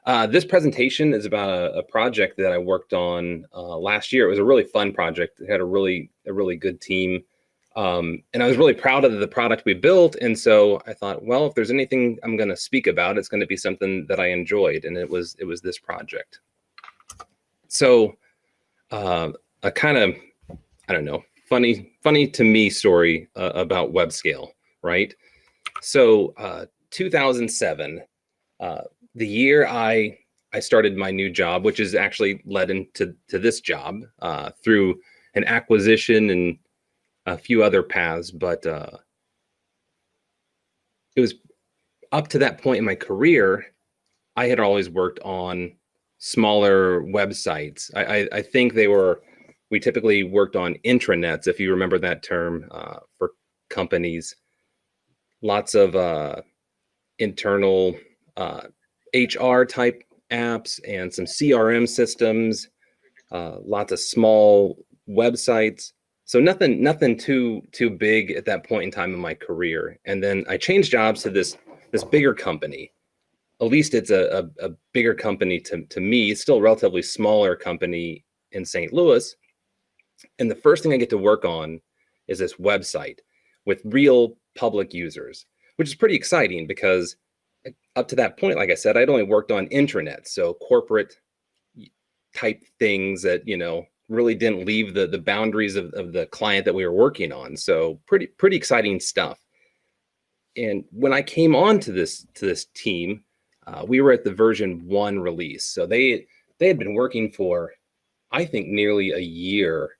This presentation is about a project that I worked on last year. It was a really fun project. It had a really good team. And I was really proud of the product we built. And so I thought, well, if there's anything I'm going to speak about, it's going to be something that I enjoyed. And it was this project. So a kind of, I don't know, funny to me story about Webscale, right? So 2007, the year I started my new job, which is actually led into this job through an acquisition and a few other paths, but it was up to that point in my career, I had always worked on smaller websites. I think we typically worked on intranets, if you remember that term, for companies. Lots of internal HR type apps and some CRM systems, lots of small websites. So nothing too big at that point in time in my career. And then I changed jobs to this bigger company. At least it's a bigger company to me. It's still a relatively smaller company in St. Louis. And the first thing I get to work on is this website with real public users, which is pretty exciting because up to that point, like I said, I'd only worked on intranets, so corporate type things that, really didn't leave the boundaries of the client that we were working on. So pretty exciting stuff. And when I came on to this team, we were at the version 1 release. So they had been working for, I think, nearly a year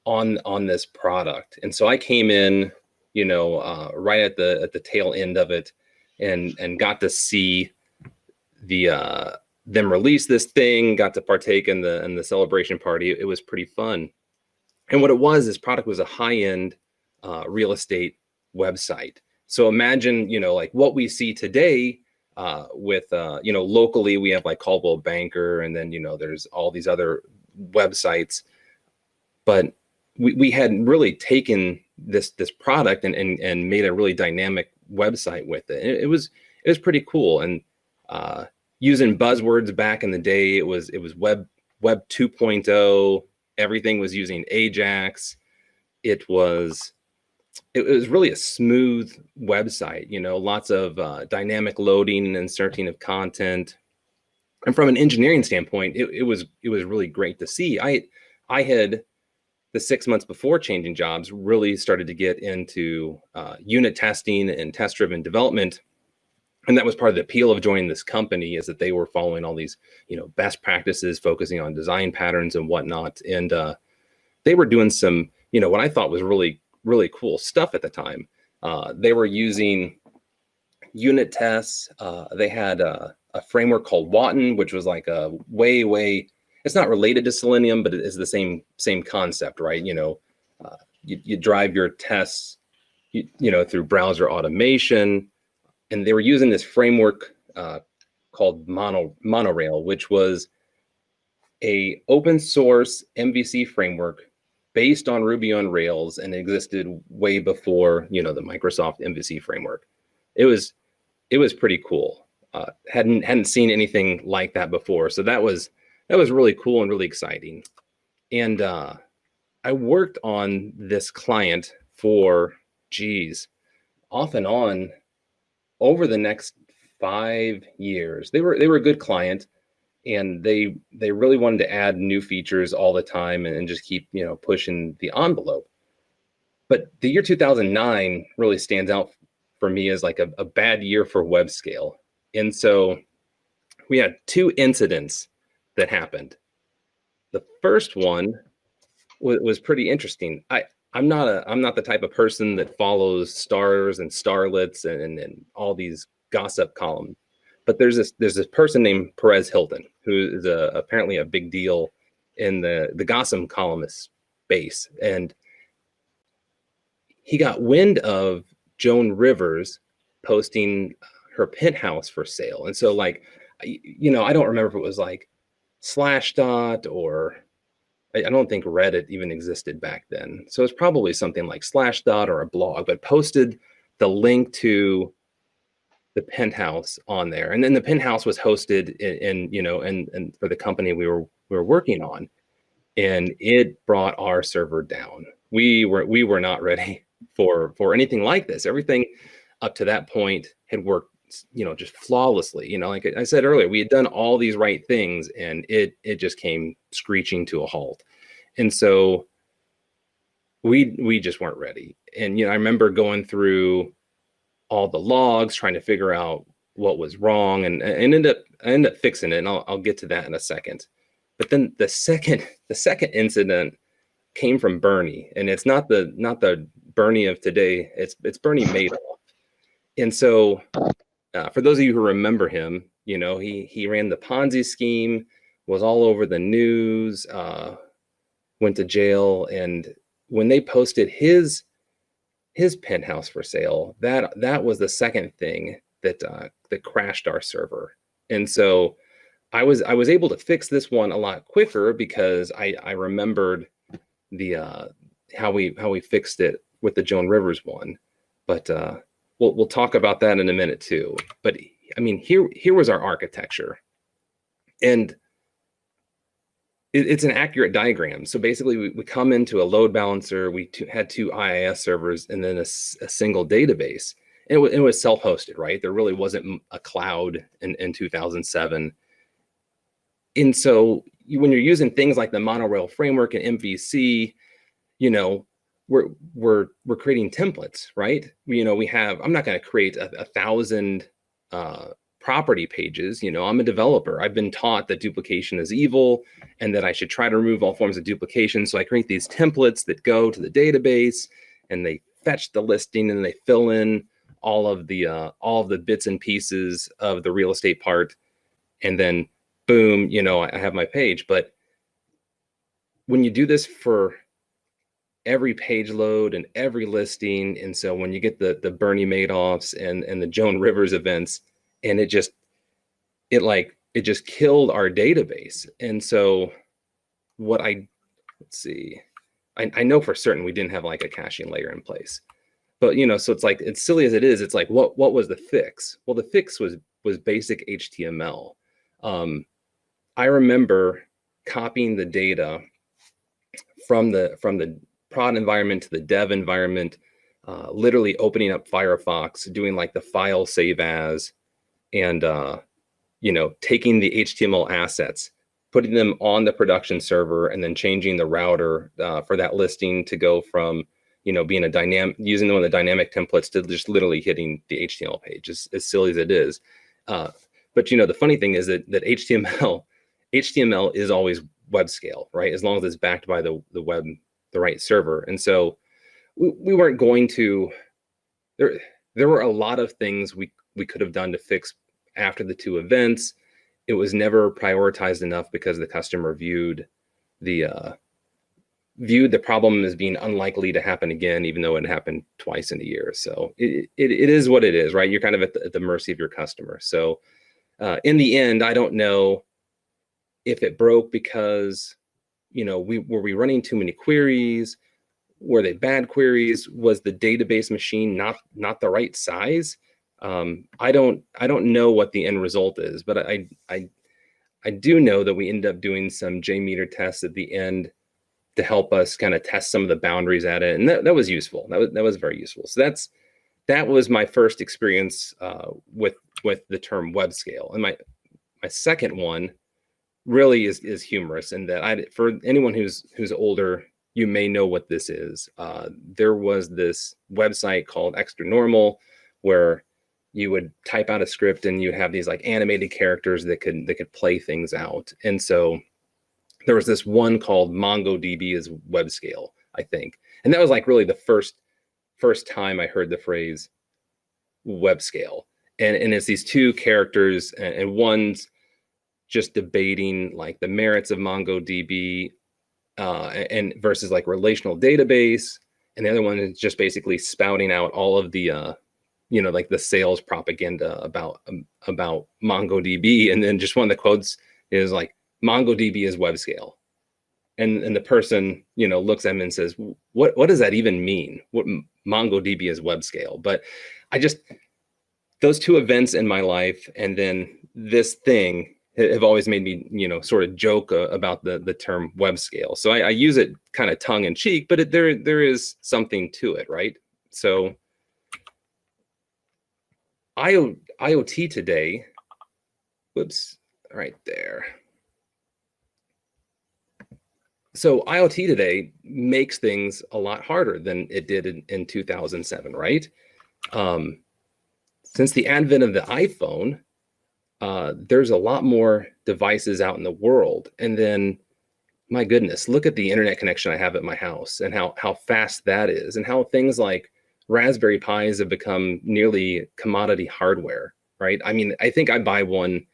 on this product. And so I came in, right at the tail end of it, and got to see them release this thing, got to partake in the celebration party. It was pretty fun. And what it was, this product was a high-end real estate website. So imagine, like what we see today with, locally we have like Coldwell Banker, and then, there's all these other websites. But we had really taken this product and made a really dynamic website with it. It was pretty cool. And using buzzwords back in the day, it was web 2.0. Everything was using Ajax. It was really a smooth website, lots of dynamic loading and inserting of content. And from an engineering standpoint, it was really great to see. I had, the 6 months before changing jobs, really started to get into unit testing and test-driven development. And that was part of the appeal of joining this company, is that they were following all these, best practices, focusing on design patterns and whatnot. And they were doing some, what I thought was really, really cool stuff at the time. They were using unit tests. They had a framework called Watton, which was like a way, it's not related to Selenium, but it is the same concept, right? You drive your tests, through browser automation. And they were using this framework called Monorail, which was a open source MVC framework based on Ruby on Rails, and existed way before, the Microsoft MVC framework. It was pretty cool. Hadn't seen anything like that before. So that was really cool and really exciting. And I worked on this client for, off and on, over the next 5 years. They were a good client, and they really wanted to add new features all the time and just keep, pushing the envelope. But the year 2009 really stands out for me as like a bad year for Webscale. And so we had 2 incidents that happened. The first one was pretty interesting. I'm not the type of person that follows stars and starlets and all these gossip columns, but there's this person named Perez Hilton, who is apparently a big deal in the gossip columnist space, and he got wind of Joan Rivers posting her penthouse for sale. And so, like, I don't remember if it was like Slashdot, or I don't think Reddit even existed back then. So it's probably something like Slashdot or a blog, but posted the link to the penthouse on there. And then the penthouse was hosted and for the company we were working on, and it brought our server down. We were not ready for anything like this. Everything up to that point had worked, just flawlessly. Like I said earlier, we had done all these right things, and it just came screeching to a halt. And so we just weren't ready. And I remember going through all the logs, trying to figure out what was wrong, and I ended up fixing it. And I'll get to that in a second. But then the second incident came from Bernie, and it's not the Bernie of today. It's Bernie Madoff. And so for those of you who remember him, he ran the Ponzi scheme, was all over the news, went to jail, and when they posted his penthouse for sale, that was the second thing that crashed our server. And so I was able to fix this one a lot quicker because I remembered the how we fixed it with the Joan Rivers one. But we'll talk about that in a minute too. But I mean, here was our architecture, and it's an accurate diagram. So basically, we come into a load balancer. We had two IIS servers and then a single database. It was self-hosted, right? There really wasn't a cloud in 2007. And so when you're using things like the monorail framework and MVC, we're creating templates, right? We have, I'm not going to create 1,000 property pages. I'm a developer. I've been taught that duplication is evil and that I should try to remove all forms of duplication. So I create these templates that go to the database, and they fetch the listing, and they fill in all of the bits and pieces of the real estate part. And then boom, I have my page. But when you do this for every page load and every listing, and so when you get the Bernie Madoffs and the Joan Rivers events, and it just killed our database. And so let's see, I know for certain we didn't have like a caching layer in place, but so it's like, it's silly as it is, it's like, what was the fix? Well, the fix was basic HTML. I remember copying the data from the prod environment to the dev environment, literally opening up Firefox, doing like the file save as, and taking the HTML assets, putting them on the production server, and then changing the router for that listing to go from being using one of the dynamic templates to just literally hitting the HTML page, as silly as it is. But the funny thing is that HTML is always web scale, right? As long as it's backed by the right server. And so we weren't going to. There were a lot of things we could have done to fix after the two events. It was never prioritized enough because the customer viewed the problem as being unlikely to happen again, even though it happened twice in a year. So it is what it is, right? You're kind of at the mercy of your customer. So in the end, I don't know if it broke because were we running too many queries? Were they bad queries? Was the database machine not the right size? I don't know what the end result is, but I do know that we ended up doing some JMeter tests at the end to help us kind of test some of the boundaries at it, and that was useful. That was very useful. So that was my first experience with the term web scale, and my second one really is humorous in that for anyone who's older, you may know what this is. There was this website called Extra Normal where you would type out a script and you have these like animated characters that could play things out. And so there was this one called MongoDB as Webscale, I think. And that was like really the first time I heard the phrase Webscale. And it's these two characters, and one's just debating like the merits of MongoDB and versus like relational database. And the other one is just basically spouting out all of the like the sales propaganda about MongoDB. And then just one of the quotes is like, MongoDB is web scale. And the person, looks at him and says, what does that even mean? What MongoDB is web scale? But those two events in my life and then this thing have always made me, sort of joke about the term web scale. So I use it kind of tongue in cheek, but there is something to it, right? So IoT today, whoops, right there. So IoT today makes things a lot harder than it did in 2007, right? Since the advent of the iPhone, there's a lot more devices out in the world. And then, my goodness, look at the internet connection I have at my house and how fast that is, and how things like Raspberry Pis have become nearly commodity hardware, right? I mean, I think I buy one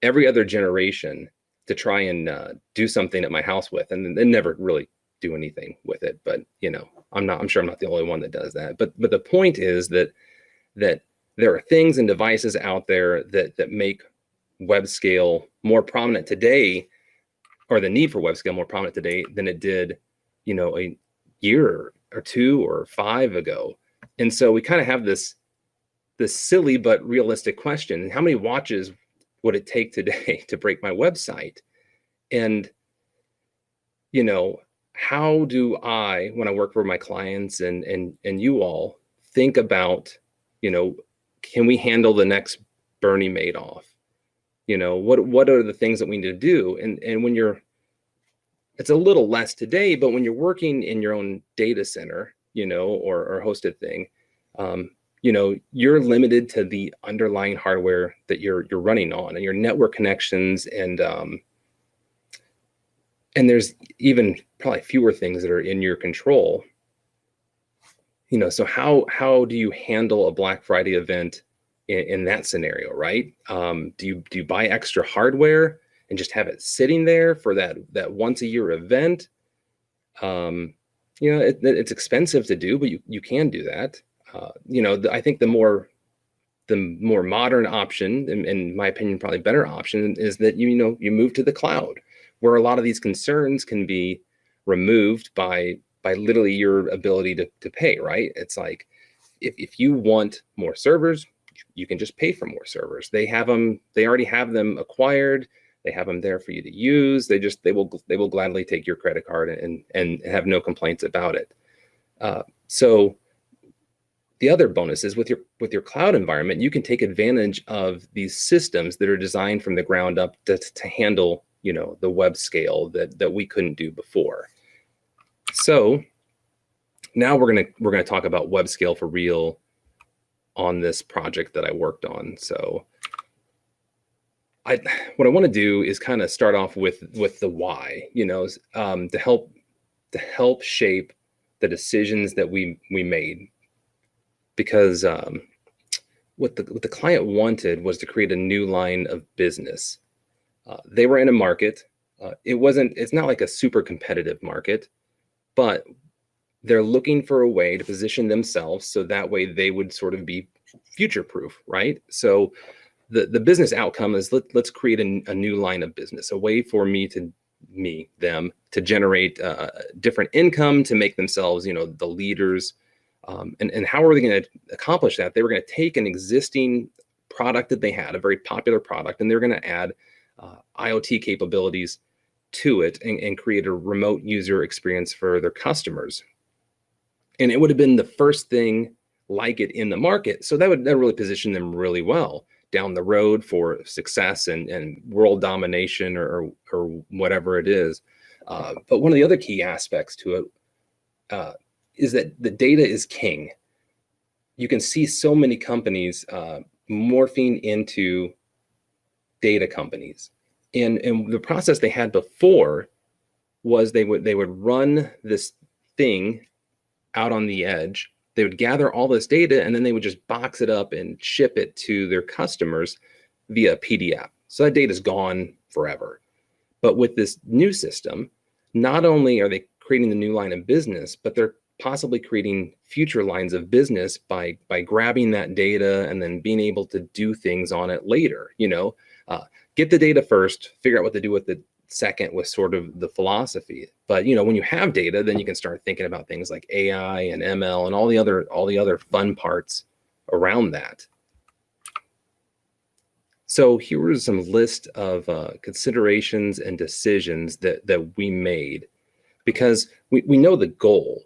every other generation to try and do something at my house with, and then never really do anything with it. But I'm sure I'm not the only one that does that. But the point is that there are things and devices out there that make web scale more prominent today, or the need for web scale more prominent today than it did, a year or two or 5 ago. And so we kind of have this silly but realistic question: how many watches would it take today to break my website? And how do I, when I work for my clients and you all, think about, can we handle the next Bernie Madoff? What are the things that we need to do? And when it's a little less today, but when you're working in your own data center, or hosted thing, you're limited to the underlying hardware that you're running on, and your network connections, and there's even probably fewer things that are in your control. So how do you handle a Black Friday event in that scenario, right? Do you buy extra hardware and just have it sitting there for that once a year event? It's expensive to do, but you can do that. I think the more modern option, in my opinion, probably better option, is that you move to the cloud, where a lot of these concerns can be removed by literally your ability to pay, right? It's like, if you want more servers, you can just pay for more servers. They already have them acquired. They have them there for you to use. They will gladly take your credit card and have no complaints about it. So the other bonus is with your cloud environment, you can take advantage of these systems that are designed from the ground up to handle the web scale that we couldn't do before. So now we're gonna talk about web scale for real on this project that I worked on. So what I want to do is kind of start off with the why, to help shape the decisions that we made, because what the client wanted was to create a new line of business. They were in a market. It's not like a super competitive market, but they're looking for a way to position themselves so that way they would sort of be future proof, right? So the business outcome is let's create a new line of business, a way for them to generate different income, to make themselves, the leaders. And how are they going to accomplish that? They were going to take an existing product that they had, a very popular product, and they're going to add IoT capabilities to it and create a remote user experience for their customers. And it would have been the first thing like it in the market. So that really position them really well down the road for success and world domination or whatever it is. But one of the other key aspects to it is that the data is king. You can see so many companies morphing into data companies. And the process they had before was they would run this thing out on the edge. They would gather all this data, and then they would just box it up and ship it to their customers via PDF. So that data is gone forever. But with this new system, not only are they creating the new line of business, but they're possibly creating future lines of business by grabbing that data and then being able to do things on it later. Get the data first, figure out what to do with it second, was sort of the philosophy. But when you have data, then you can start thinking about things like AI and ML and all the other fun parts around that. So here was some list of considerations and decisions that we made, because we know the goal.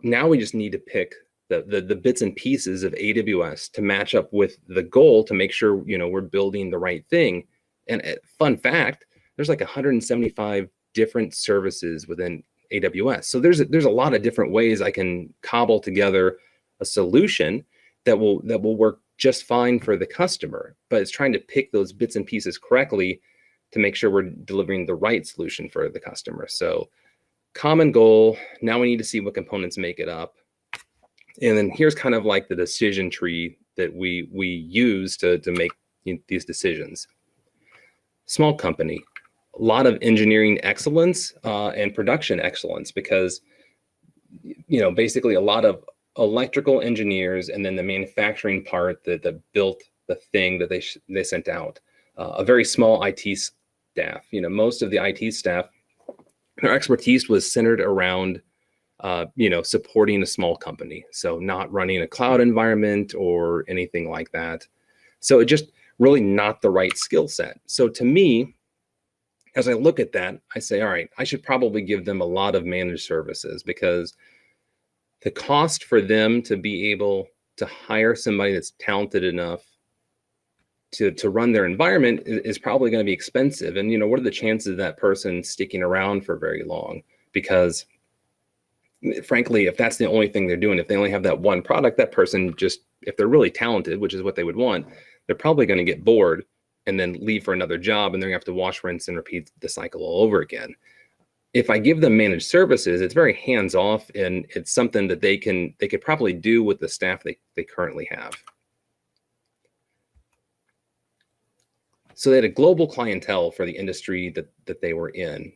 Now we just need to pick the bits and pieces of AWS to match up with the goal to make sure we're building the right thing. And fun fact, there's like 175 different services within AWS. So there's a lot of different ways I can cobble together a solution that will work just fine for the customer. But it's trying to pick those bits and pieces correctly to make sure we're delivering the right solution for the customer. So common goal. Now we need to see what components make it up. And then here's kind of like the decision tree that we use to make these decisions. Small company, a lot of engineering excellence and production excellence, because basically a lot of electrical engineers, and then the manufacturing part that built the thing that they sent out. A very small IT staff. Most of the IT staff, their expertise was centered around supporting a small company, so not running a cloud environment or anything like that. So it just really not the right skill set. So to me, as I look at that, I say, all right, I should probably give them a lot of managed services, because the cost for them to be able to hire somebody that's talented enough to run their environment is probably going to be expensive. And what are the chances of that person sticking around for very long? Because frankly, if that's the only thing they're doing, if they only have that one product, that person just, if they're really talented, which is what they would want, they're probably going to get bored and then leave for another job, and they're going to have to wash, rinse, and repeat the cycle all over again. If I give them managed services, it's very hands-off, and it's something that they could probably do with the staff they currently have. So they had a global clientele for the industry that they were in.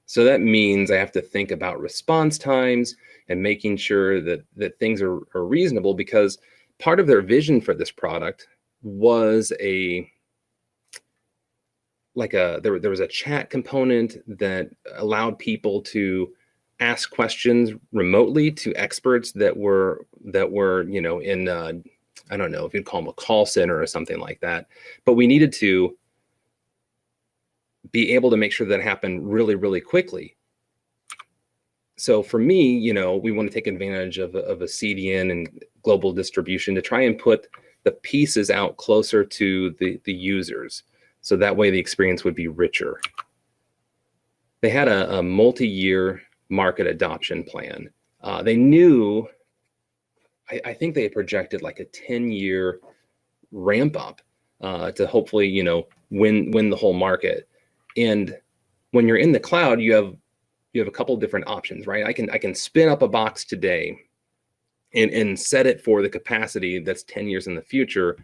So that means I have to think about response times and making sure that things are reasonable, because part of their vision for this product was there was a chat component that allowed people to ask questions remotely to experts that were in I don't know if you'd call them a call center or something like that, but we needed to be able to make sure that happened really, really quickly. So for me, we want to take advantage of a CDN and global distribution to try and put the pieces out closer to the users. So that way the experience would be richer. They had a multi-year market adoption plan. They knew, I think they projected like a 10-year ramp up to hopefully, win the whole market. And when you're in the cloud, you have a couple of different options, right? I can spin up a box today and set it for the capacity that's 10 years in the future.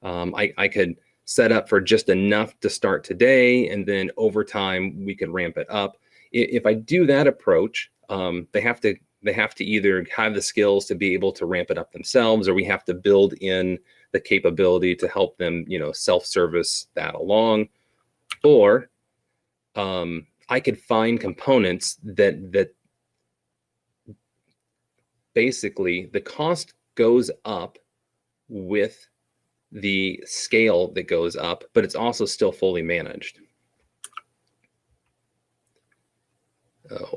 I could set up for just enough to start today, and then over time we could ramp it up. If I do that approach, they have to either have the skills to be able to ramp it up themselves, or we have to build in the capability to help them, self-service that along. Or I could find components that basically the cost goes up with the scale that goes up, but it's also still fully managed.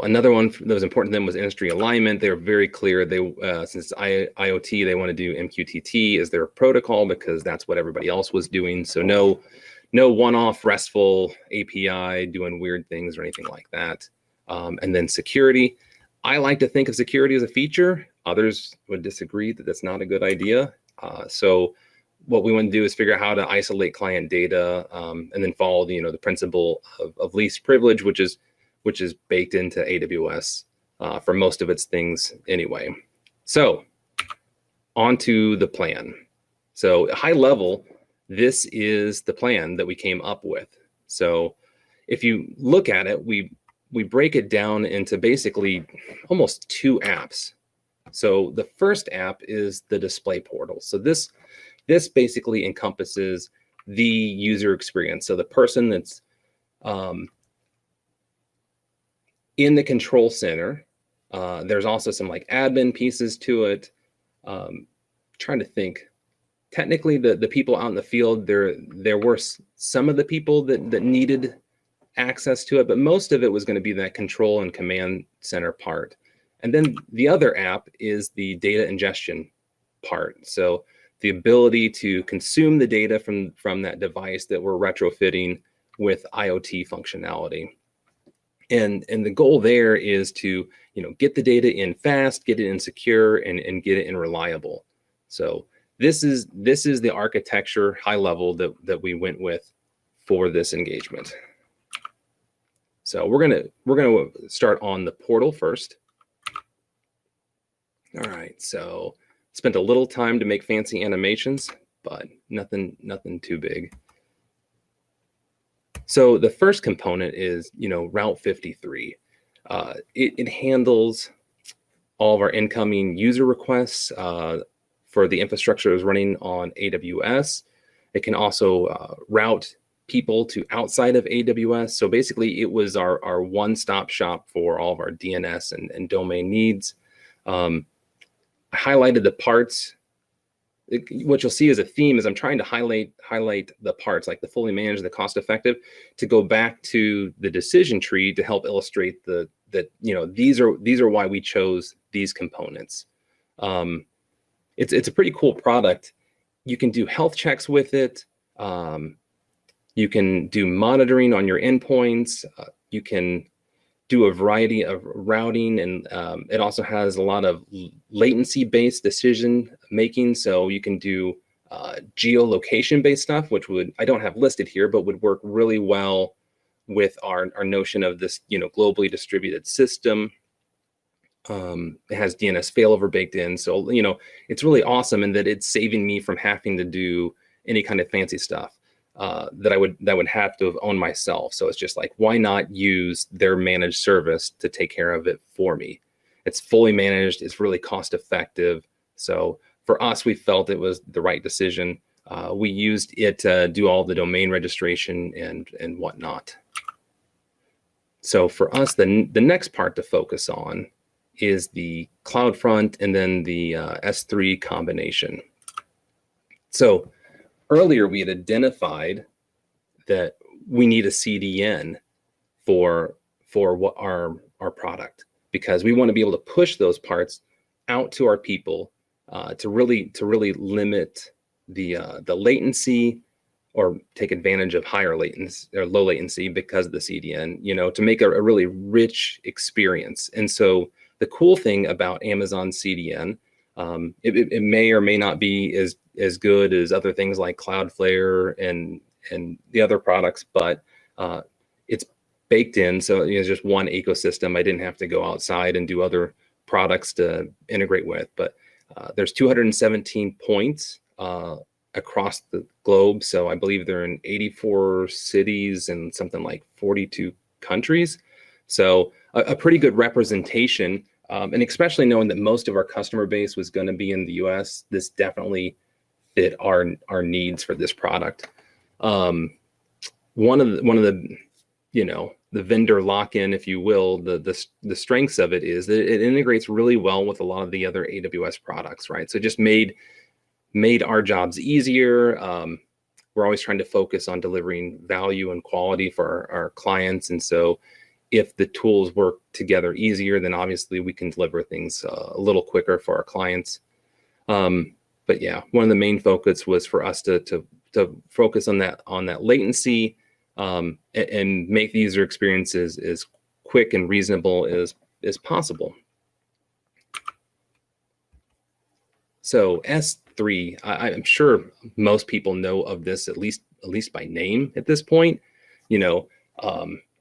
Another one that was important to them was industry alignment. They were very clear. Since IoT, they want to do MQTT as their protocol, because that's what everybody else was doing. So no one-off RESTful API doing weird things or anything like that. And then security. I like to think of security as a feature. Others would disagree that that's not a good idea. So what we want to do is figure out how to isolate client data, and then follow the principle of least privilege, which is baked into AWS for most of its things anyway. So on to the plan. So at high level, this is the plan that we came up with. So if you look at it, we break it down into basically almost two apps. So the first app is the display portal. So this basically encompasses the user experience. So the person that's in the control center, there's also some like admin pieces to it. Trying to think technically the people out in the field, there were some of the people that needed access to it, but most of it was going to be that control and command center part. And then the other app is the data ingestion part. So the ability to consume the data from that device that we're retrofitting with IoT functionality. And the goal there is to, get the data in fast, get it in secure, and get it in reliable. So this is the architecture high level that we went with for this engagement. So we're gonna start on the portal first. All right, so spent a little time to make fancy animations, but nothing too big. So the first component is, Route 53. It handles all of our incoming user requests for the infrastructure that's running on AWS. It can also route people to outside of AWS. So basically, it was our one-stop shop for all of our DNS and domain needs. I highlighted the parts. What you'll see as a theme is I'm trying to highlight the parts, like the fully managed, the cost-effective, to go back to the decision tree to help illustrate that these are why we chose these components. It's a pretty cool product. You can do health checks with it. You can do monitoring on your endpoints. You can do a variety of routing, and it also has a lot of latency-based decision making. So you can do geolocation-based stuff, which I don't have listed here, but would work really well with our notion of this, globally distributed system. It has DNS failover baked in, so it's really awesome in that it's saving me from having to do any kind of fancy stuff that I would have to have owned myself. So it's just like, why not use their managed service to take care of it for me? It's fully managed. It's really cost effective. So for us, we felt it was the right decision. We used it to do all the domain registration and whatnot. So for us, the next part to focus on is the CloudFront and then the S3 combination. So earlier, we had identified that we need a CDN for what our product, because we want to be able to push those parts out to our people to really limit the latency, or take advantage of higher latency or low latency because of the CDN, to make a really rich experience. And so the cool thing about Amazon CDN, it may or may not be as good as other things like Cloudflare and the other products, but it's baked in. So it's just one ecosystem. I didn't have to go outside and do other products to integrate with. But there's 217 points across the globe. So I believe they're in 84 cities and something like 42 countries. So a pretty good representation. And especially knowing that most of our customer base was going to be in the US, this definitely fit our needs for this product. One of the the vendor lock-in, if you will, the strengths of it is that it integrates really well with a lot of the other AWS products, right? So it just made our jobs easier. We're always trying to focus on delivering value and quality for our clients, and so if the tools work together easier, then obviously we can deliver things a little quicker for our clients. But yeah, one of the main focus was for us to focus on that latency and make the user experiences as quick and reasonable as possible. So S3, I'm sure most people know of this at least by name at this point.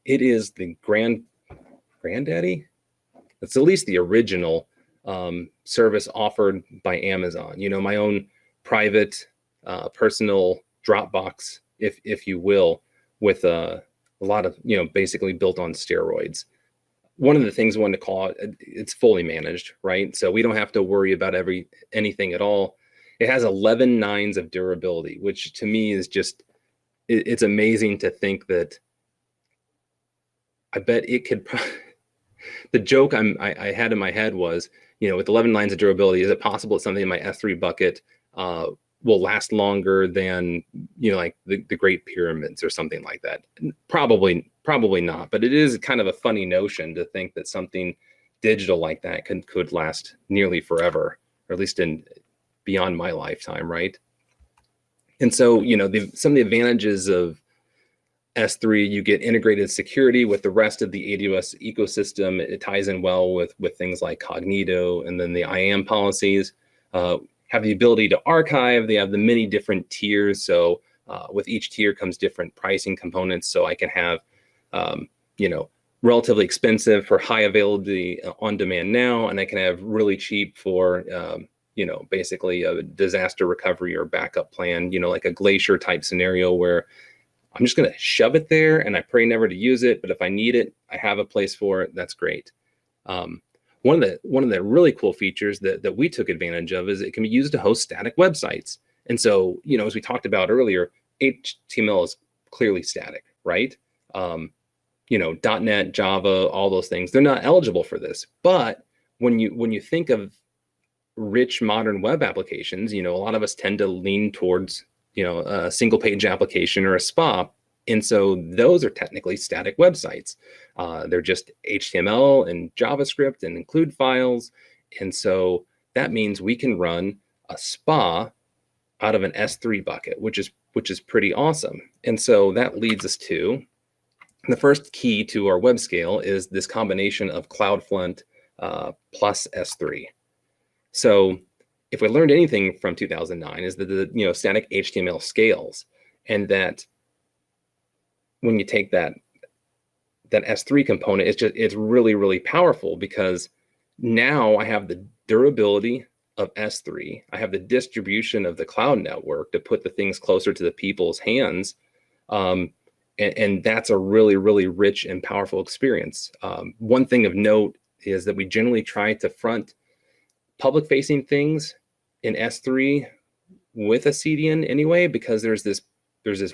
It is the granddaddy. It's at least the original service offered by Amazon. My own private personal Dropbox, if you will, with a lot of basically built on steroids. One of the things I wanted to call it, it's fully managed, right? So we don't have to worry about anything at all. It has 11 nines of durability, which to me is just, it's amazing to think that. I bet it could. The joke I had in my head was, with 11 lines of durability, is it possible that something in my S3 bucket will last longer than, like the Great Pyramids or something like that. Probably not, but it is kind of a funny notion to think that something digital like that could last nearly forever, or at least beyond my lifetime, right? And so, some of the advantages of S3, you get integrated security with the rest of the AWS ecosystem. It ties in well with things like Cognito, and then the IAM policies have the ability to archive. They have the many different tiers. So with each tier comes different pricing components. So I can have, relatively expensive for high availability on demand now, and I can have really cheap for, basically a disaster recovery or backup plan, like a Glacier type scenario where I'm just going to shove it there and I pray never to use it. But if I need it, I have a place for it. That's great. One of the really cool features that we took advantage of is it can be used to host static websites. And so, as we talked about earlier, HTML is clearly static, right? .NET, Java, all those things, they're not eligible for this. But when you think of rich modern web applications, a lot of us tend to lean towards a single page application or a spa. And so those are technically static websites. They're just HTML and JavaScript and include files. And so that means we can run a spa out of an S3 bucket, which is pretty awesome. And so that leads us to the first key to our web scale is this combination of CloudFront plus S3. So if we learned anything from 2009 is that the static HTML scales, and that when you take that S3 component, it's really, really powerful, because now I have the durability of S3. I have the distribution of the cloud network to put the things closer to the people's hands. And that's a really, really rich and powerful experience. One thing of note is that we generally try to front public-facing things in S3 with a CDN anyway, because there's this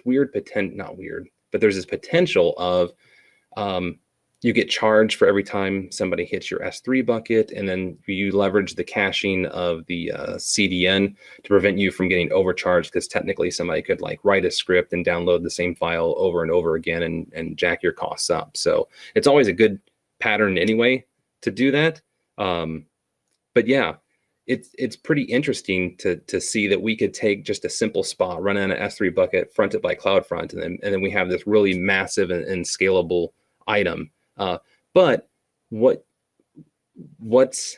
weird there's this potential of you get charged for every time somebody hits your S3 bucket, and then you leverage the caching of the CDN to prevent you from getting overcharged, because technically somebody could write a script and download the same file over and over again and jack your costs up. So it's always a good pattern anyway to do that. But yeah, it's pretty interesting to see that we could take just a simple spot, run in an S3 bucket, front it by CloudFront, and then we have this really massive and scalable item. But what's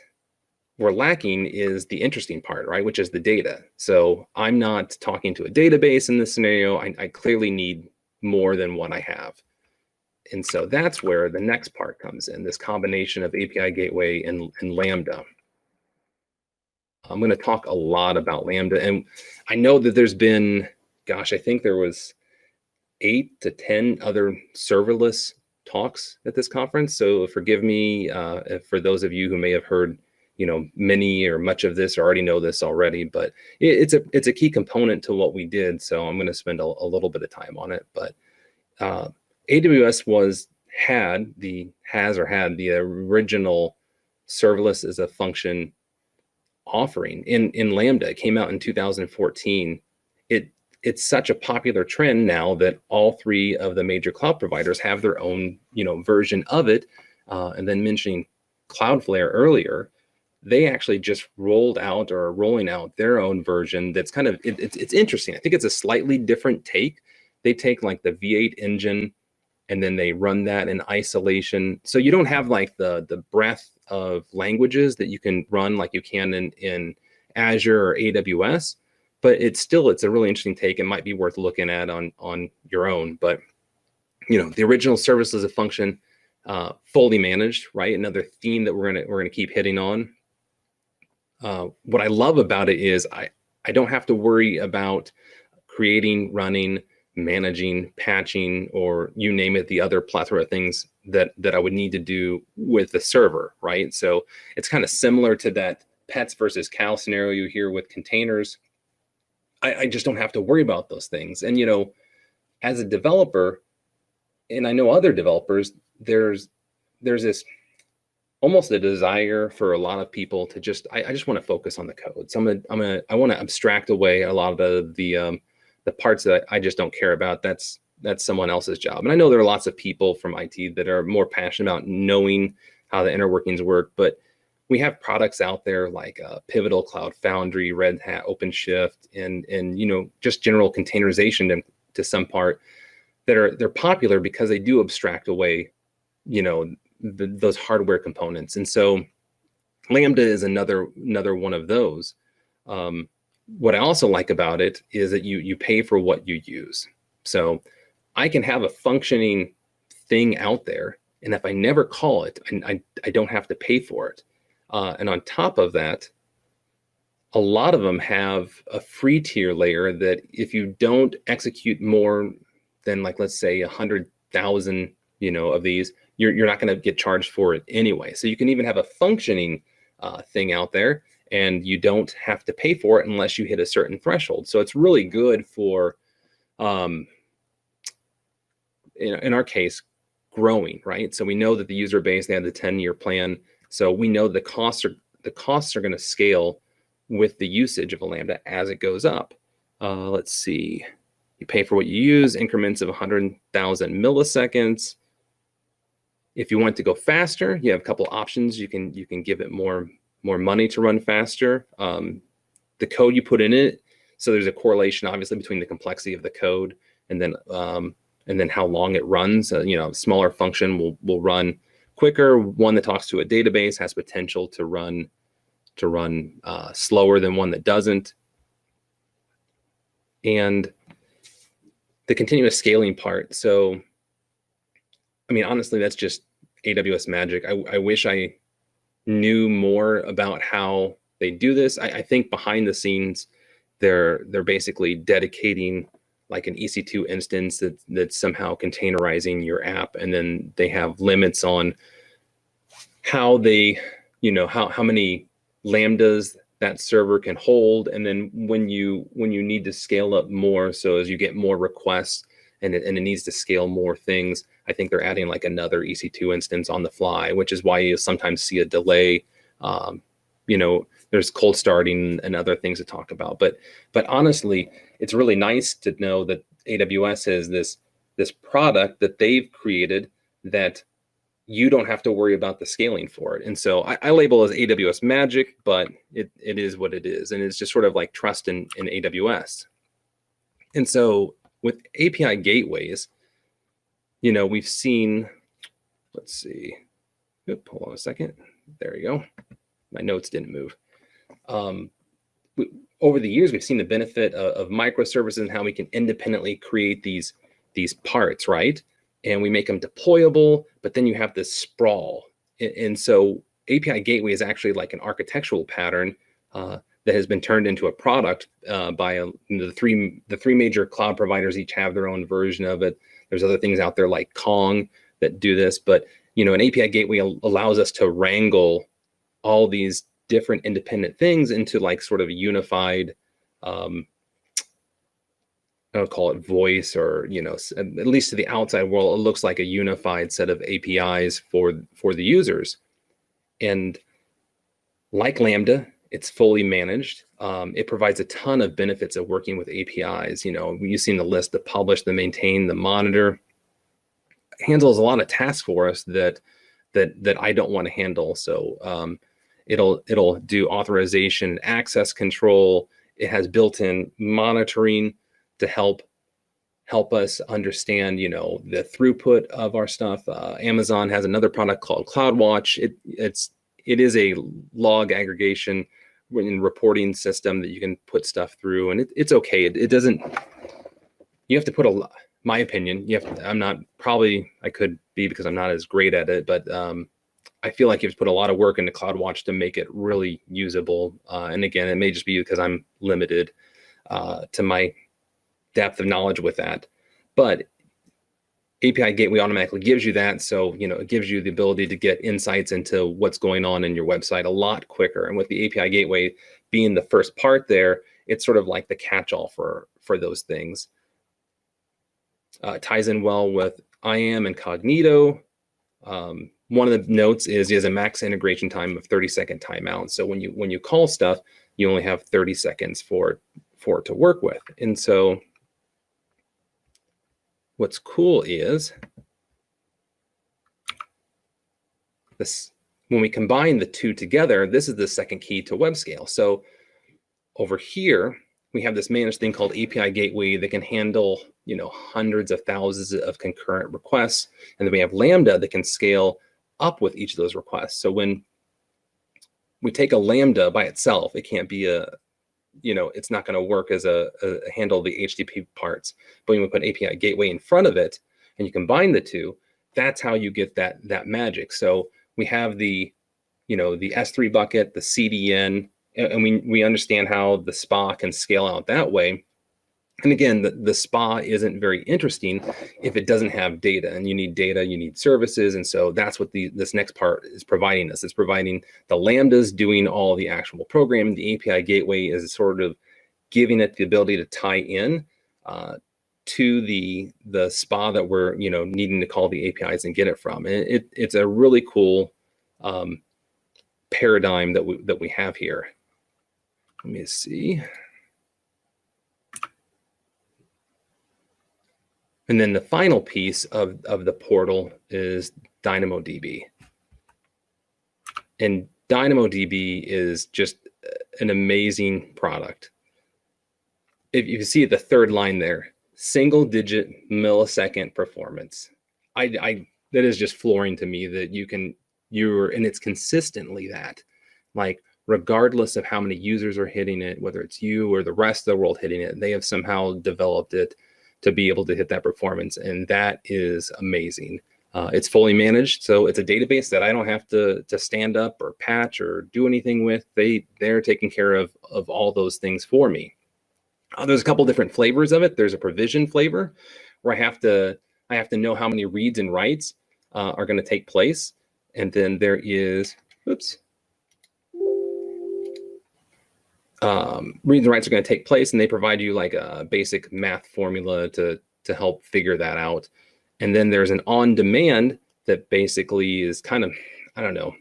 we're lacking is the interesting part, right? Which is the data. So I'm not talking to a database in this scenario. I clearly need more than what I have. And so that's where the next part comes in, this combination of API Gateway and Lambda. I'm going to talk a lot about Lambda, and I know that there's been, I think there was 8 to 10 other serverless talks at this conference. So forgive me for those of you who may have heard, many or much of this, or already know this already, but it's a key component to what we did. So I'm going to spend a little bit of time on it. But AWS had the original serverless as a function offering in Lambda. It came out in 2014. It's such a popular trend now that all 3 of the major cloud providers have their own version of it. And then mentioning Cloudflare earlier, they actually just rolled out or are rolling out their own version that's kind of it's interesting. I think it's a slightly different take. They take the V8 engine and then they run that in isolation. So you don't have the breadth of languages that you can run like you can in Azure or AWS, but it's a really interesting take. It might be worth looking at on your own. But the original service as a function, fully managed, right? Another theme that we're gonna keep hitting on. What I love about it is I don't have to worry about creating, running, managing, patching, or you name it, the other plethora of things that I would need to do with the server, right? So it's kind of similar to that pets versus cow scenario you hear with containers. I just don't have to worry about those things. And as a developer, and I know other developers, there's this almost a desire for a lot of people to just, I just want to focus on the code. So I want to abstract away a lot of the parts that I just don't care about. That's someone else's job. And I know there are lots of people from IT that are more passionate about knowing how the inner workings work, but we have products out there like Pivotal, Cloud Foundry, Red Hat, OpenShift, and you know, just general containerization to some part they're popular because they do abstract away, you know, those hardware components. And so Lambda is another one of those. What I also like about it is that you pay for what you use. So I can have a functioning thing out there, and if I never call it, I don't have to pay for it. And on top of that, a lot of them have a free tier layer that if you don't execute more than, like, let's say 100,000, you know, of these, you're not going to get charged for it anyway. So you can even have a functioning thing out there, and you don't have to pay for it unless you hit a certain threshold. So it's really good for, in our case, growing, right? So we know that the user base, they have the 10-year plan. So we know the costs are going to scale with the usage of a Lambda as it goes up. Let's see. You pay for what you use, increments of 100,000 milliseconds. If you want to go faster, you have a couple options. You can give it more money to run faster. The code you put in it, so there's a correlation obviously between the complexity of the code and then how long it runs. You know, a smaller function will run quicker. One that talks to a database has potential to run slower than one that doesn't. And the continuous scaling part. So, I mean, honestly, that's just AWS magic. I wish I knew more about how they do this. I think behind the scenes, they're basically dedicating like an EC2 instance that's somehow containerizing your app, and then they have limits on how they, you know, how many Lambdas that server can hold. And then when you need to scale up more, so as you get more requests and it needs to scale more things, I think they're adding like another EC2 instance on the fly, which is why you sometimes see a delay. You know, there's cold starting and other things to talk about. But honestly, it's really nice to know that AWS has this product that they've created that you don't have to worry about the scaling for it. And so I label as AWS magic, but it is what it is. And it's just sort of like trust in AWS. And so with API gateways, you know, we've seen, let's see, hold on a second. There you go. My notes didn't move. Over the years, we've seen the benefit of microservices and how we can independently create these parts, right? And we make them deployable, but then you have this sprawl. And so API Gateway is actually like an architectural pattern that has been turned into a product by the three major cloud providers. Each have their own version of it. There's other things out there like Kong that do this, but you know, an API Gateway allows us to wrangle all these different independent things into like sort of a unified, I don't call it voice, or, you know, at least to the outside world, it looks like a unified set of APIs for the users. And like Lambda, it's fully managed. It provides a ton of benefits of working with APIs. You know, you've seen the list: the publish, the maintain, the monitor. It handles a lot of tasks for us that I don't want to handle. So it'll do authorization, access control. It has built-in monitoring to help us understand, you know, the throughput of our stuff. Amazon has another product called CloudWatch. It is a log aggregation and reporting system that you can put stuff through, and it's okay. It doesn't. You have to put my opinion. I could be, because I'm not as great at it, but I feel like you have to put a lot of work into CloudWatch to make it really usable. And again, it may just be because I'm limited to my depth of knowledge with that, but API Gateway automatically gives you that. So, you know, it gives you the ability to get insights into what's going on in your website a lot quicker. And with the API Gateway being the first part there, it's sort of like the catch-all for those things. It ties in well with IAM and Cognito. one of the notes is he has a max integration time of 30-second timeout. So when you call stuff, you only have 30 seconds for it to work with. And so what's cool is this, when we combine the two together, this is the second key to Webscale. So over here, we have this managed thing called API Gateway that can handle, hundreds of thousands of concurrent requests. And then we have Lambda that can scale up with each of those requests. So when we take a Lambda by itself, it can't be it's not going to work as a handle the HTTP parts. But when we put API Gateway in front of it and you combine the two, that's how you get that magic. So we have the S3 bucket, the CDN, and we understand how the SPA can scale out that way. And again, the SPA isn't very interesting if it doesn't have data, and you need data, you need services. And so that's what this next part is providing us. It's providing the Lambdas doing all the actual programming. The API Gateway is sort of giving it the ability to tie in to the SPA that we're needing to call the APIs and get it from. And it's a really cool paradigm that we have here. Let me see. And then the final piece of the portal is DynamoDB. And DynamoDB is just an amazing product. If you see the third line there, single digit millisecond performance. That is just flooring to me that and it's consistently that, like, regardless of how many users are hitting it, whether it's you or the rest of the world hitting it, they have somehow developed it to be able to hit that performance. And that is amazing. It's fully managed. So it's a database that I don't have to stand up or patch or do anything with. They're taking care of all those things for me. There's a couple different flavors of it. There's a provision flavor where I have to know how many reads and writes are going to take place. And then there is, reads and writes are going to take place, and they provide you like a basic math formula to help figure that out. And then there's an on-demand that basically is kind of, I don't know,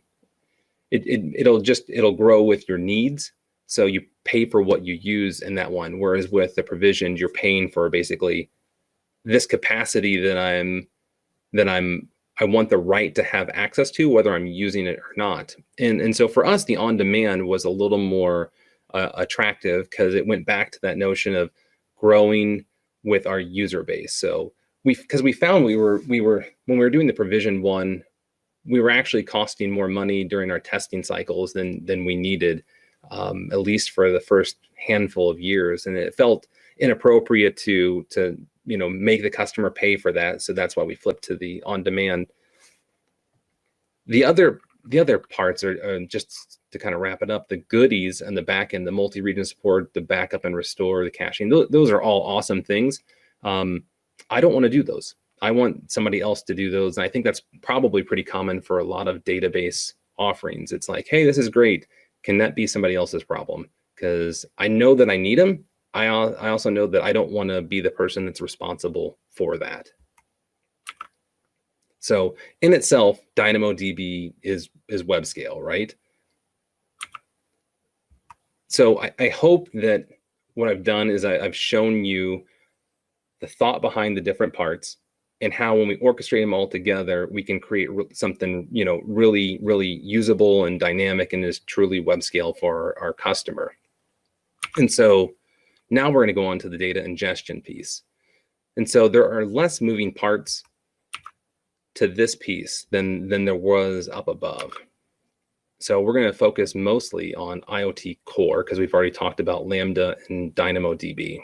it'll grow with your needs. So you pay for what you use in that one. Whereas with the provision, you're paying for basically this capacity that I want the right to have access to, whether I'm using it or not. And so for us, the on-demand was a little more attractive because it went back to that notion of growing with our user base. So because we found we were when we were doing the provision one, we were actually costing more money during our testing cycles than we needed, at least for the first handful of years, and it felt inappropriate to make the customer pay for that. So that's why we flipped to the on-demand. The other parts are just to kind of wrap it up, the goodies and the back end, the multi-region support, the backup and restore, the caching. Those are all awesome things. I don't want to do those. I want somebody else to do those. And I think that's probably pretty common for a lot of database offerings. It's like, hey, this is great. Can that be somebody else's problem? Because I know that I need them. I also know that I don't want to be the person that's responsible for that. So in itself, DynamoDB is Webscale, right? So I hope that what I've done is I've shown you the thought behind the different parts and how when we orchestrate them all together, we can create something really, really usable and dynamic and is truly Webscale for our customer. And so now we're going to go on to the data ingestion piece. And so there are less moving parts to this piece than there was up above. So we're going to focus mostly on IoT Core because we've already talked about Lambda and DynamoDB.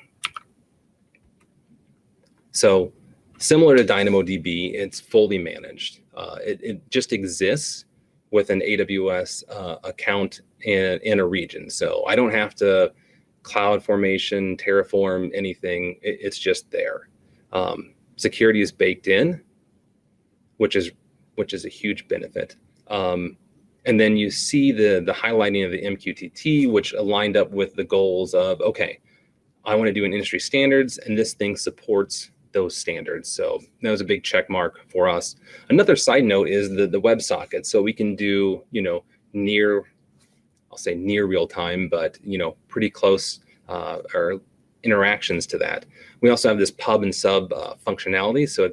So similar to DynamoDB, it's fully managed. It just exists with an AWS account in a region. So I don't have to CloudFormation, Terraform, anything. It's just there. Security is baked in, which is a huge benefit. And then you see the highlighting of the MQTT, which aligned up with the goals of, okay, I want to do an industry standards, and this thing supports those standards. So that was a big check mark for us. Another side note is the WebSocket. So we can do, near, I'll say near real time, but, pretty close or interactions to that. We also have this pub and sub functionality. So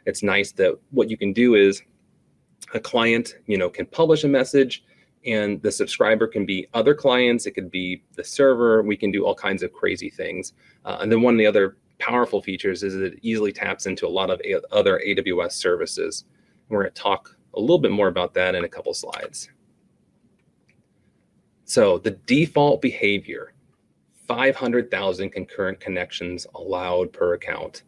it's nice that what you can do is a client, can publish a message, and the subscriber can be other clients. It could be the server. We can do all kinds of crazy things. And then one of the other powerful features is that it easily taps into a lot of other AWS services. And we're going to talk a little bit more about that in a couple slides. So the default behavior, 500,000 concurrent connections allowed per account,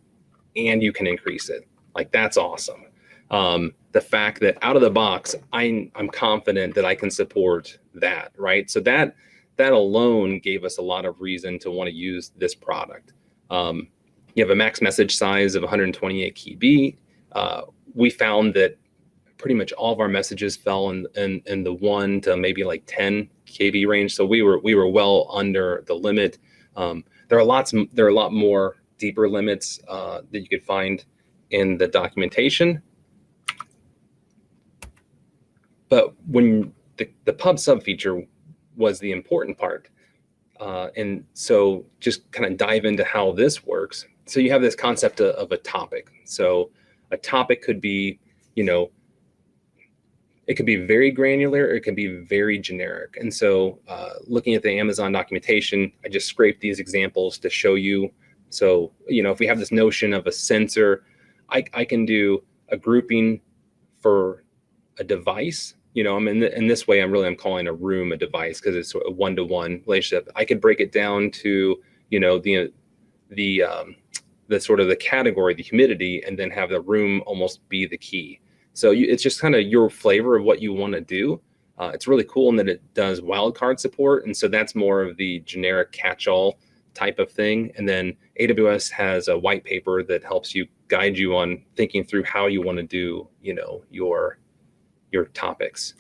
and you can increase it. Like, that's awesome. The fact that out of the box, I'm confident that I can support that, right? So that alone gave us a lot of reason to want to use this product. You have a max message size of 128 KB. We found that pretty much all of our messages fell in the 1 to maybe like 10 KB range. So we were well under the limit. There are a lot more deeper limits that you could find in the documentation. But when the pub sub feature was the important part. And so just kind of dive into how this works. So you have this concept of a topic. So a topic could be, it could be very granular, or it can be very generic. And so looking at the Amazon documentation, I just scraped these examples to show you. So, if we have this notion of a sensor, I can do a grouping for a device. In this way, I'm calling a room a device because it's a one-to-one relationship. I could break it down to, the sort of the category, the humidity, and then have the room almost be the key. So it's just kind of your flavor of what you want to do. It's really cool in that it does wildcard support. And so that's more of the generic catch-all type of thing. And then AWS has a white paper that helps you guide you on thinking through how you want to do, your topics.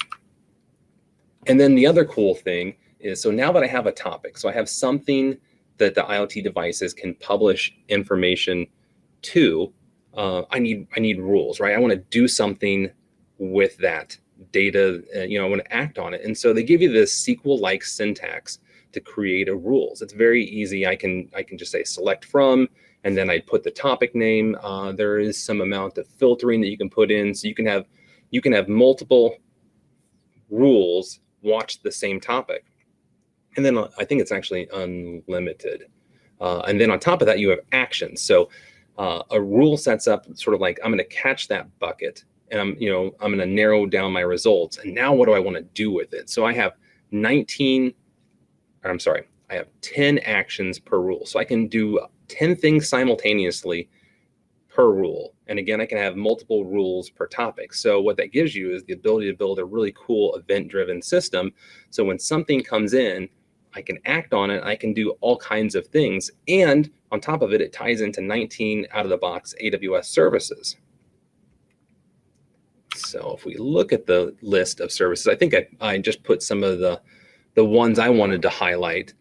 And then the other cool thing is, so now that I have a topic, so I have something that the IoT devices can publish information to, I need rules, right? I want to do something with that data, I want to act on it. And so they give you this SQL-like syntax to create a rules. It's very easy. I can just say select from, and then I put the topic name. There is some amount of filtering that you can put in, so you can have multiple rules watch the same topic. And then I think it's actually unlimited. And then on top of that, you have actions. So a rule sets up sort of like, I'm going to catch that bucket, and I'm going to narrow down my results. And now what do I want to do with it? So I have 10 actions per rule. So I can do 10 things simultaneously per rule. And again, I can have multiple rules per topic. So what that gives you is the ability to build a really cool event-driven system. So when something comes in, I can act on it. I can do all kinds of things. And on top of it, it ties into 19 out-of-the-box AWS services. So if we look at the list of services, I think I just put some of the ones I wanted to highlight.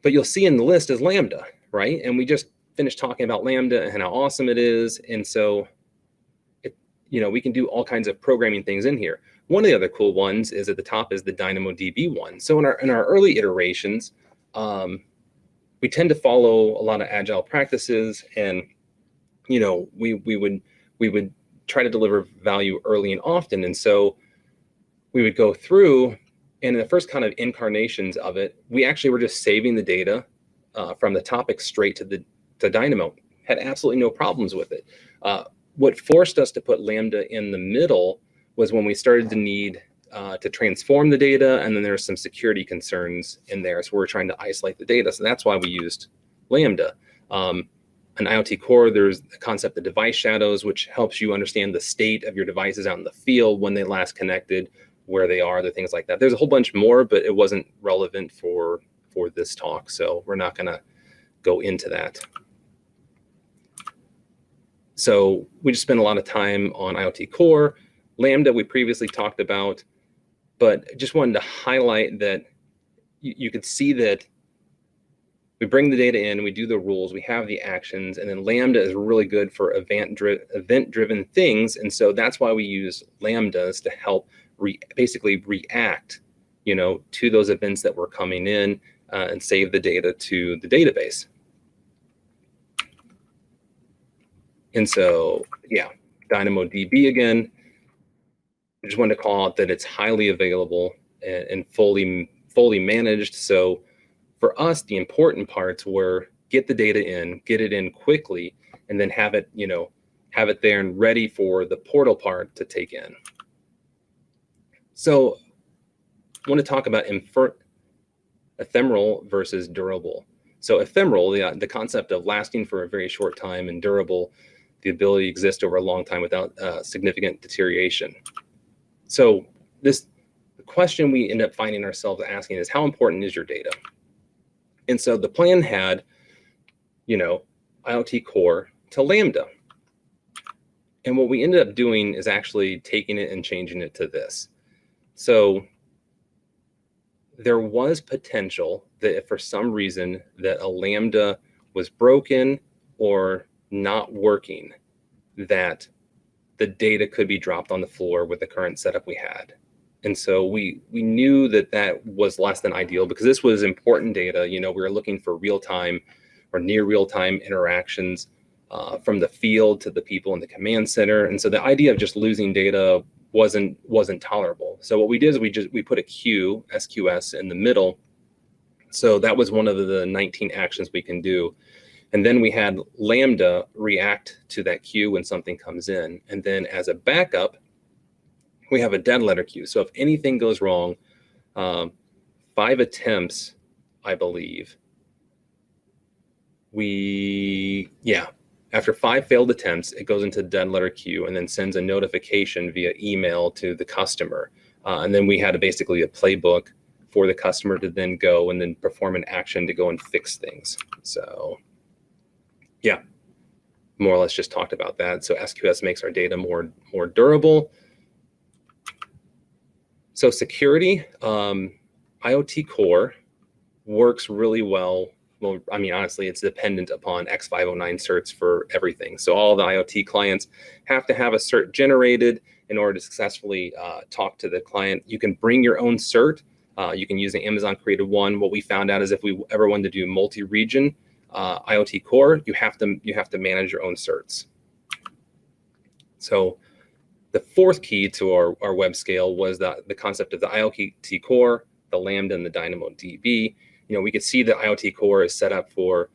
But you'll see in the list is Lambda, right? And we just finished talking about Lambda and how awesome it is. And so, we can do all kinds of programming things in here. One of the other cool ones is at the top is the DynamoDB one. So in our early iterations, we tend to follow a lot of agile practices, and we would try to deliver value early and often. And so we would go through, and in the first kind of incarnations of it, we actually were just saving the data from the topic straight to Dynamo. Had absolutely no problems with it. What forced us to put Lambda in the middle was when we started to need to transform the data, and then there's some security concerns in there. So we're trying to isolate the data. So that's why we used Lambda. In IoT Core, there's the concept of device shadows, which helps you understand the state of your devices out in the field, when they last connected, where they are, the things like that. There's a whole bunch more, but it wasn't relevant for this talk. So we're not gonna go into that. So we just spent a lot of time on IoT Core. Lambda we previously talked about, but just wanted to highlight that you could see that we bring the data in, we do the rules, we have the actions, and then Lambda is really good for event-driven things. And so that's why we use Lambdas to help basically react, to those events that were coming in and save the data to the database. And so, yeah, DynamoDB again. I just wanted to call out that it's highly available and fully managed. So for us, the important parts were get the data in, get it in quickly, and then have it there and ready for the portal part to take in. So I want to talk about ephemeral versus durable. So ephemeral, the concept of lasting for a very short time, and durable, the ability to exist over a long time without significant deterioration. So the question we end up finding ourselves asking is, how important is your data? And so the plan had, IoT Core to Lambda. And what we ended up doing is actually taking it and changing it to this. So there was potential that if for some reason that a Lambda was broken or not working, that the data could be dropped on the floor with the current setup we had. And so we knew that was less than ideal, because this was important data. We were looking for real-time or near real-time interactions from the field to the people in the command center. And so the idea of just losing data wasn't tolerable. So what we did is we put a queue, SQS, in the middle. So that was one of the 19 actions we can do. And then we had Lambda react to that queue when something comes in. And then as a backup, we have a dead letter queue. So if anything goes wrong, 5 attempts, I believe, after 5 failed attempts, it goes into dead letter queue and then sends a notification via email to the customer. And then we had basically a playbook for the customer to then go and then perform an action to go and fix things. So yeah, more or less just talked about that. So SQS makes our data more durable. So security, IoT Core works really well. Well, I mean, honestly, it's dependent upon X509 certs for everything. So all the IoT clients have to have a cert generated in order to successfully talk to the client. You can bring your own cert. You can use the Amazon created one. What we found out is if we ever wanted to do multi-region IoT Core, you have to manage your own certs. So the fourth key to our Webscale was the concept of the IoT Core, the Lambda, and the DynamoDB. We could see that IoT Core is set up for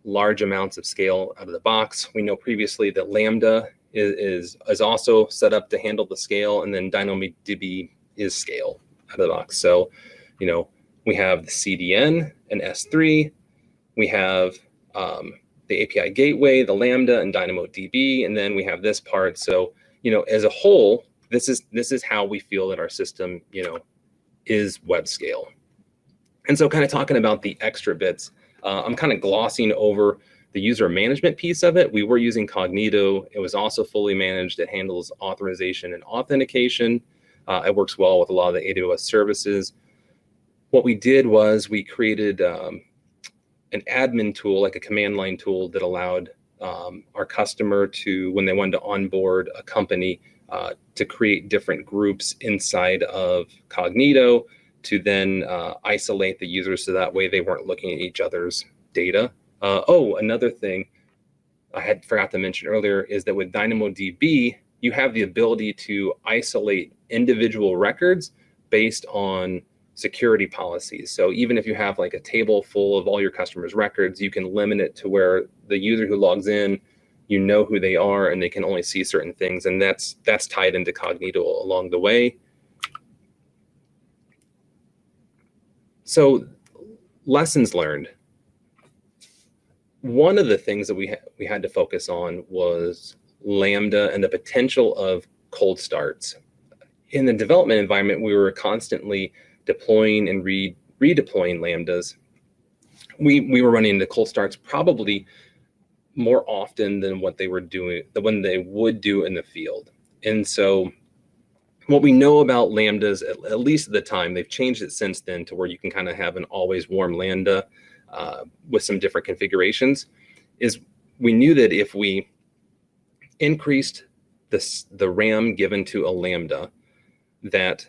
large amounts of scale out of the box. We know previously that Lambda is also set up to handle the scale, and then DynamoDB is scale out of the box. So, we have the CDN and S3. We have the API gateway, the Lambda, and DynamoDB, and then we have this part. So, as a whole, this is how we feel that our system, is web scale. And so kind of talking about the extra bits, I'm kind of glossing over the user management piece of it. We were using Cognito. It was also fully managed. It handles authorization and authentication. It works well with a lot of the AWS services. What we did was we created an admin tool, like a command line tool, that allowed our customer to, when they wanted to onboard a company, to create different groups inside of Cognito to then isolate the users, so that way they weren't looking at each other's data. Another thing I had forgot to mention earlier is that with DynamoDB, you have the ability to isolate individual records based on security policies. So even if you have like a table full of all your customers' records, you can limit it to where the user who logs in, who they are, and they can only see certain things. And that's tied into Cognito along the way. So lessons learned. One of the things that we had to focus on was Lambda and the potential of cold starts. In the development environment, we were constantly deploying and redeploying Lambdas. We were running into cold starts probably more often than what they would do in the field. And so what we know about Lambdas, at least at the time, they've changed it since then to where you can kind of have an always warm Lambda. with some different configurations, is we knew that if we increased the RAM given to a Lambda, that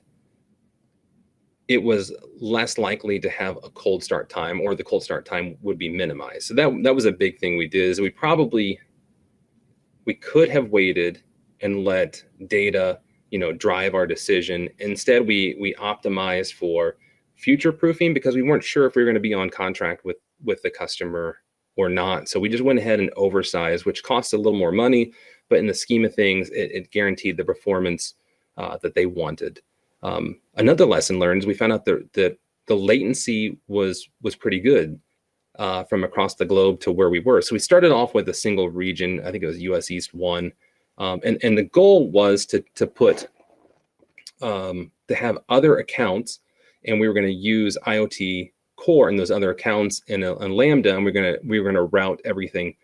it was less likely to have a cold start time, or the cold start time would be minimized. So that was a big thing we did, is we could have waited and let data, drive our decision. Instead, we optimized for future proofing, because we weren't sure if we were going to be on contract with the customer or not. So we just went ahead and oversized, which cost a little more money, but in the scheme of things, it guaranteed the performance that they wanted. Another lesson learned is we found out that the latency was pretty good from across the globe to where we were. So we started off with a single region. I think it was US East 1. And the goal was to have other accounts, and we were going to use IoT Core in those other accounts in Lambda, and we were going to route everything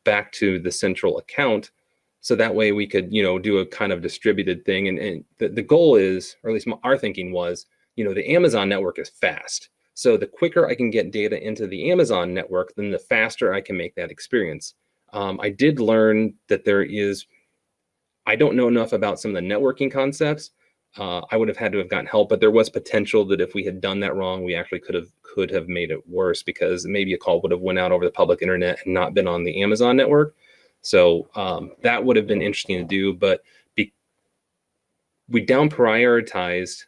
back to the central account. So that way we could, do a kind of distributed thing. And the goal is, or at least our thinking was, the Amazon network is fast. So the quicker I can get data into the Amazon network, then the faster I can make that experience. I did learn that I don't know enough about some of the networking concepts. I would have had to have gotten help, but there was potential that if we had done that wrong, we actually could have made it worse, because maybe a call would have went out over the public internet and not been on the Amazon network. So that would have been interesting to do, but we down prioritized,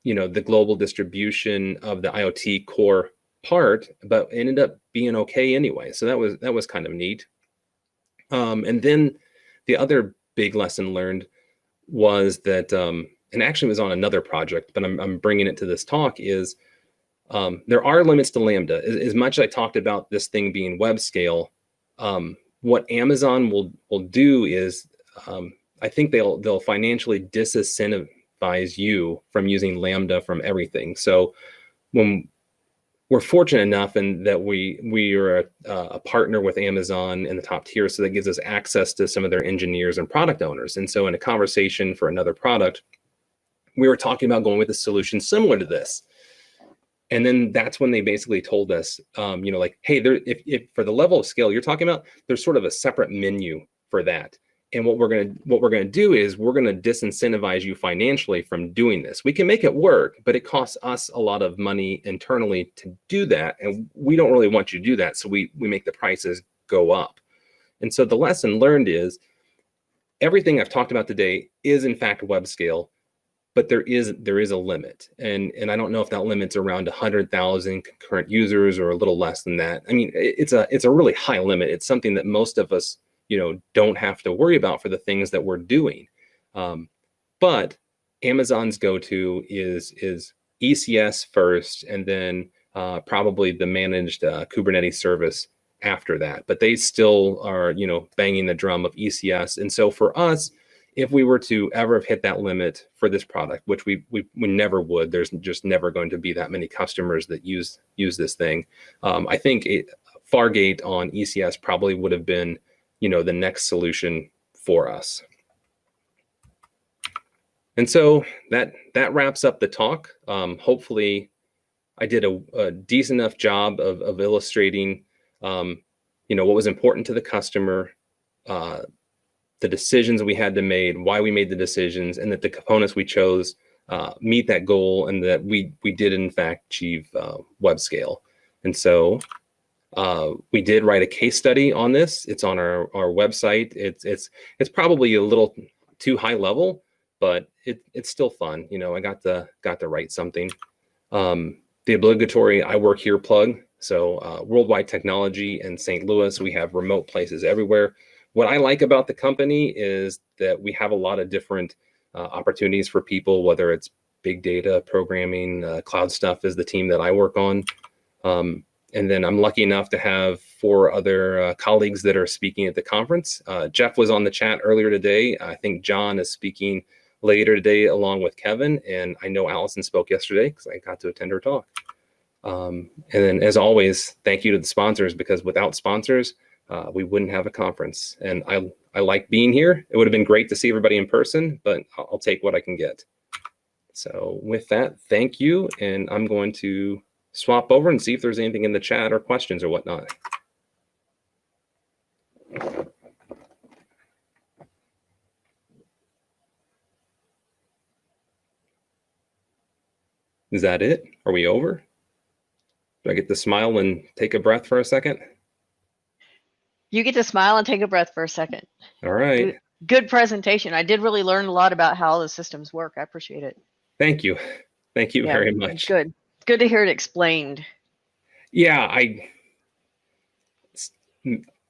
the global distribution of the IoT Core part, but ended up being okay anyway. So that was kind of neat. And then the other big lesson learned was that, and actually it was on another project, but I'm bringing it to this talk, is there are limits to Lambda. As much as I talked about this thing being web scale, what Amazon will do is, I think they'll financially disincentivize you from using Lambda from everything. So when we're fortunate enough in that we are a partner with Amazon in the top tier, so that gives us access to some of their engineers and product owners. And so in a conversation for another product, we were talking about going with a solution similar to this. And then that's when they basically told us, like, hey, if for the level of scale you're talking about, there's sort of a separate menu for that. And what we're gonna do is we're gonna disincentivize you financially from doing this. We can make it work, but it costs us a lot of money internally to do that, and we don't really want you to do that. So we make the prices go up. And so the lesson learned is everything I've talked about today is in fact web scale, but there is a limit, and I don't know if that limit's around 100,000 concurrent users or a little less than that. I mean, it's a really high limit. It's something that most of us don't have to worry about for the things that we're doing. But Amazon's go-to is ECS first, and then probably the managed Kubernetes service after that. But they still are banging the drum of ECS. And so for us, if we were to ever have hit that limit for this product, which we never would, there's just never going to be that many customers that use this thing. I think Fargate on ECS probably would have been, the next solution for us. And so that wraps up the talk. Hopefully, I did a decent enough job of illustrating, what was important to the customer, the decisions we had to make, why we made the decisions, and that the components we chose meet that goal, and that we did in fact achieve web scale. And so we did write a case study on this. It's on our website. It's probably a little too high level, but it's still fun. I got to write something. The obligatory I work here plug. So Worldwide Technology in St. Louis, we have remote places everywhere. What I like about the company is that we have a lot of different opportunities for people, whether it's big data, programming, cloud stuff is the team that I work on. And then I'm lucky enough to have 4 other colleagues that are speaking at the conference. Jeff was on the chat earlier today. I think John is speaking later today along with Kevin. And I know Allison spoke yesterday because I got to attend her talk. And then as always, thank you to the sponsors, because without sponsors, we wouldn't have a conference. And I like being here. It would have been great to see everybody in person, but I'll take what I can get. So with that, thank you. And I'm going to swap over and see if there's anything in the chat or questions or whatnot. Is that it? Are we over? Do I get to smile and take a breath for a second? You get to smile and take a breath for a second. All right. Good presentation. I did really learn a lot about how the systems work. I appreciate it. Thank you. Thank you very much. Good. Good to hear it explained. Yeah,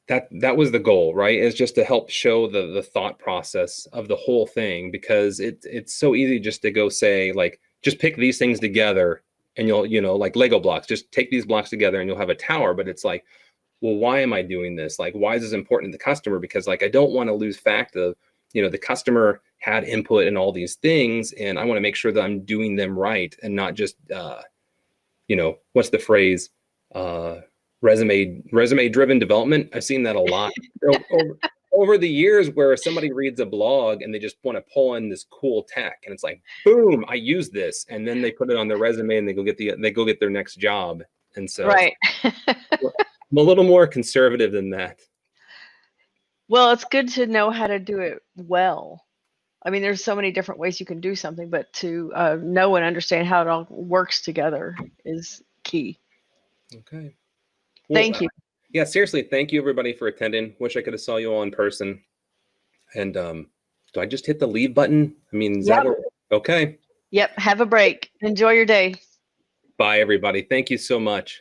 that was the goal, right? Is just to help show the thought process of the whole thing, because it's so easy just to go say, like, just pick these things together and you'll, like Lego blocks, just take these blocks together and you'll have a tower. But it's like, well, why am I doing this? Like, why is this important to the customer? Because, like, I don't want to lose fact of, the customer had input in all these things, and I want to make sure that I'm doing them right and not just, what's the phrase? Resume driven development. I've seen that a lot over the years, where somebody reads a blog and they just want to pull in this cool tech, and it's like, boom, I use this, and then they put it on their resume and they go get their next job. And so right. I'm a little more conservative than that. Well, it's good to know how to do it well. I mean, there's so many different ways you can do something, but to know and understand how it all works together is key. Okay. Well, thank you. Yeah, seriously, thank you everybody for attending. Wish I could have saw you all in person. And do I just hit the leave button? I mean, is that okay? Yep. Have a break. Enjoy your day. Bye, everybody. Thank you so much.